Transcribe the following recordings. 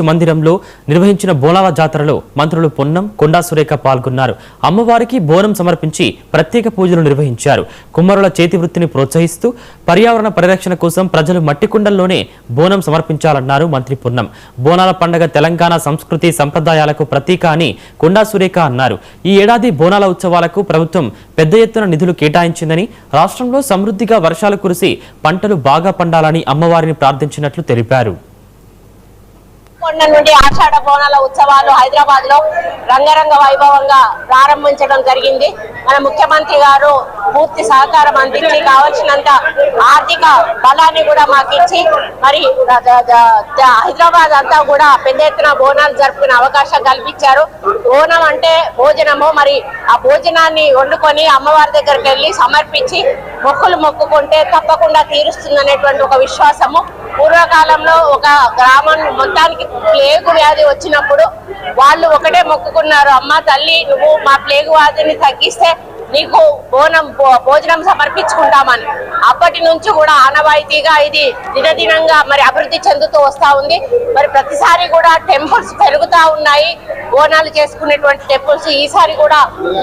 మందిరంలో నిర్వహించిన బోనాల జాతరలో మంత్రులు పొన్నం కొండా సురేఖ పాల్గొన్నారు. అమ్మవారికి బోనం సమర్పించి ప్రత్యేక పూజలు నిర్వహించారు. కుమ్మరుల చేతి వృత్తిని ప్రోత్సహిస్తూ పర్యావరణ పరిరక్షణ కోసం ప్రజలు మట్టి కుండల్లోనే బోనం సమర్పించాలన్నారు మంత్రి పొన్నం. బోనాల పండుగ తెలంగాణ సంస్కృతి సంప్రదాయాలకు ప్రతీక అని కొండా సురేఖ అన్నారు. ఈ ఏడాది బోనాల ఉత్సవాలకు ప్రభుత్వం పెద్ద ఎత్తున నిధులు కేటాయించిందని, రాష్ట్రంలో సమృద్ధిగా వర్షాలు కురిసి పంటలు బాగా పండాలని అమ్మవారిని ప్రార్థించినట్లు తెలిపారు. కొండ నుండి ఆషాఢ బోనాల ఉత్సవాలు హైదరాబాద్ లో రంగరంగ వైభవంగా ప్రారంభించడం జరిగింది. మన ముఖ్యమంత్రి గారు పూర్తి సహకారం అందించి కావాల్సినంత ఆర్థిక బలాన్ని కూడా మాకు ఇచ్చి మరి హైదరాబాద్ అంతా కూడా పెద్ద ఎత్తున బోనాలు జరుపుకునే అవకాశం కల్పించారు. బోనం అంటే భోజనము, మరి ఆ భోజనాన్ని వండుకొని అమ్మవారి దగ్గరికి వెళ్ళి సమర్పించి మొక్కులు మొక్కుకుంటే తప్పకుండా తీరుస్తుందనేటువంటి ఒక విశ్వాసము. పూర్వకాలంలో ఒక గ్రామం మొత్తానికి ప్లేగు వ్యాధి వచ్చినప్పుడు వాళ్ళు ఒకటే మొక్కుకున్నారు, అమ్మ తల్లి నువ్వు మా ప్లేగు వ్యాధిని తగ్గిస్తే నీకు భోజనం సమర్పించుకుంటామని. అప్పటి నుంచి కూడా ఆనవాయితీగా ఇది దినదినంగా మరి అభివృద్ధి చెందుతూ వస్తా ఉంది. మరి ప్రతిసారి కూడా టెంపుల్స్ పెరుగుతా ఉన్నాయి, బోనాలు చేసుకునేటువంటి టెంపుల్స్. ఈసారి కూడా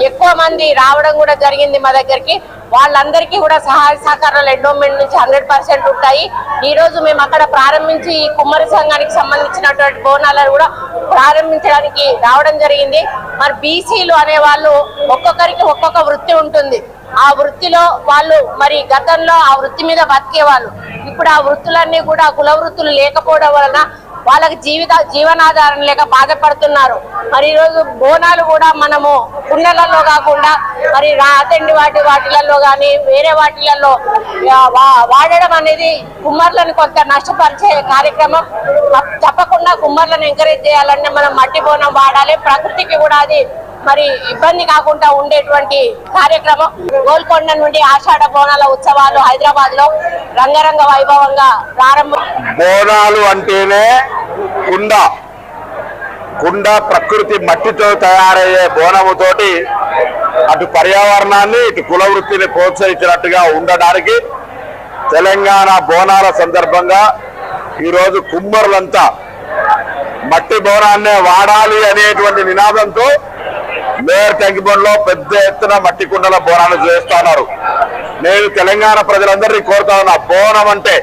ఎక్కువ మంది రావడం కూడా జరిగింది మా దగ్గరికి. వాళ్ళందరికీ కూడా సహాయ సహకారాలు ఎండోమెంట్ నుంచి 100% ఉంటాయి. ఈ రోజు మేము అక్కడ ప్రారంభించి ఈ కుమ్మరి సంఘానికి సంబంధించినటువంటి బోనాలను కూడా ప్రారంభించడానికి రావడం జరిగింది. మరి బీసీలు అనే వాళ్ళు ఒక్కొక్కరికి ఒక్కొక్క వృత్తి ఉంటుంది. ఆ వృత్తిలో వాళ్ళు మరి గతంలో ఆ వృత్తి మీద బతికేవాళ్ళు. ఇప్పుడు ఆ వృత్తులన్నీ కూడా కుల వృత్తులు లేకపోవడం వలన వాళ్ళకి జీవనాధారం లేక బాధపడుతున్నారు. మరి ఈరోజు బోనాలు కూడా మనము కుండలలో కాకుండా మరి రాతండి వాటిలలో కానీ వేరే వాటిలలో వాడడం అనేది కుమ్మర్లను కొంత నష్టపరిచే కార్యక్రమం. తప్పకుండా కుమ్మర్లను ఎంకరేజ్ చేయాలంటే మనం మట్టి బోనం వాడాలి. ప్రకృతికి కూడా అది మరి ఇబ్బంది కాకుండా ఉండేటువంటి కార్యక్రమం. గోల్కొండ నుండి ఆషాఢ బోనాల ఉత్సవాలు హైదరాబాద్ లో రంగరంగ వైభవంగా ప్రారంభం. బోనాలు అంటేనే కుండ ప్రకృతి మట్టితో తయారయ్యే బోనముతోటి అటు పర్యావరణాన్ని ఇటు కుల వృత్తిని ప్రోత్సహించినట్టుగా ఉండడానికి తెలంగాణ బోనాల సందర్భంగా ఈరోజు కుమ్మరులంతా మట్టి బోనాన్నే వాడాలి అనేటువంటి నినాదంతో మేయర్ టెంకిబోన్లో పెద్ద ఎత్తున మట్టి కుండల బోనాలు చేస్తున్నారు. నేను తెలంగాణ ప్రజలందరినీ కోరుతా ఉన్నా, బోనం అంటే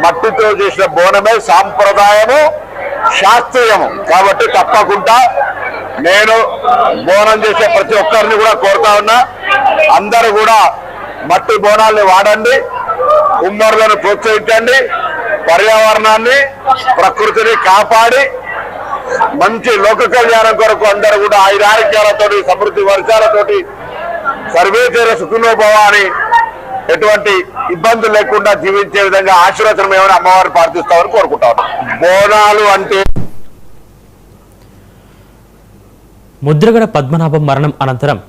మట్టితో చేసిన బోనమే సాంప్రదాయము, శాస్త్రీయము. కాబట్టి తప్పకుండా నేను బోనం చేసే ప్రతి ఒక్కరిని కూడా కోరుతా ఉన్నా, అందరూ కూడా మట్టి బోనాల్ని వాడండి, కుమ్మరులను ప్రోత్సహించండి, పర్యావరణాన్ని ప్రకృతిని కాపాడి మంచి లోక కళ్యాణం కొరకు అందరూ కూడా ఆయురారోగ్యాలతోటి సమృద్ధి వర్షాలతోటి సర్వేతర సుఖినోభవ అని ఎటువంటి ఇబ్బందులు లేకుండా జీవించే విధంగా ఆశీర్వచనం ఏమైనా అమ్మవారిని ప్రార్థిస్తామని కోరుకుంటాం. బోనాలు అంటే ముద్రగడ పద్మనాభం మరణం అనంతరం